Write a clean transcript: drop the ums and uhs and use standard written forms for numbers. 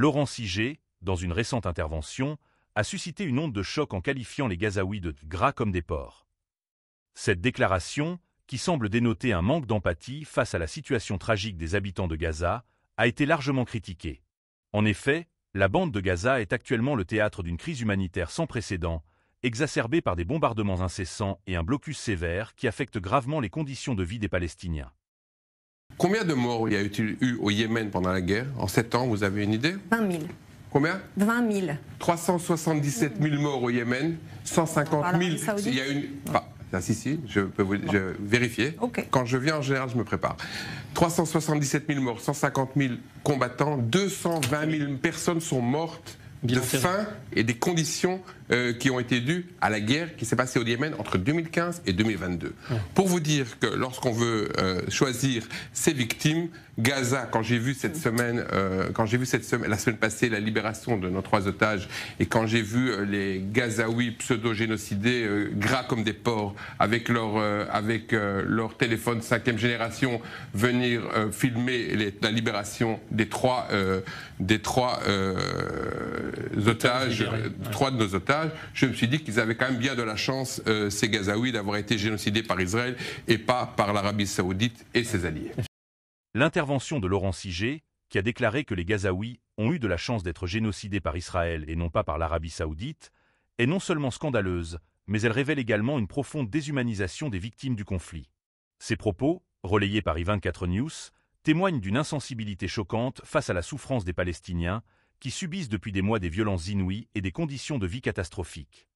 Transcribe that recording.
Laurent Sigé, dans une récente intervention, a suscité une onde de choc en qualifiant les Gazaouis de « gras comme des porcs ». Cette déclaration, qui semble dénoter un manque d'empathie face à la situation tragique des habitants de Gaza, a été largement critiquée. En effet, la bande de Gaza est actuellement le théâtre d'une crise humanitaire sans précédent, exacerbée par des bombardements incessants et un blocus sévère qui affecte gravement les conditions de vie des Palestiniens. Combien de morts il y a eu au Yémen pendant la guerre? En 7 ans, vous avez une idée? 20 000. Combien? 20 000. 377 000 morts au Yémen, 150 000. Il y a une. Si, je peux vous vérifier. Okay. Quand je viens, en général, je me prépare. 377 000 morts, 150 000 combattants, 220 000 personnes sont mortes de faim et des conditions qui ont été dues à la guerre qui s'est passée au Yémen entre 2015 et 2022. Pour vous dire que lorsqu'on veut choisir ses victimes, Gaza, quand j'ai vu cette semaine, la semaine passée, la libération de nos 3 otages, et quand j'ai vu les Gazaouis pseudo-génocidés, gras comme des porcs, avec leur téléphone 5e génération, venir filmer la libération des 3 otages, 3 de nos otages, je me suis dit qu'ils avaient quand même bien de la chance, ces Gazaouis, d'avoir été génocidés par Israël et pas par l'Arabie Saoudite et ses alliés. L'intervention de Laurent Sigé, qui a déclaré que les Gazaouis ont eu de la chance d'être génocidés par Israël et non pas par l'Arabie Saoudite, est non seulement scandaleuse, mais elle révèle également une profonde déshumanisation des victimes du conflit. Ces propos, relayés par I24 News, témoignent d'une insensibilité choquante face à la souffrance des Palestiniens, qui subissent depuis des mois des violences inouïes et des conditions de vie catastrophiques.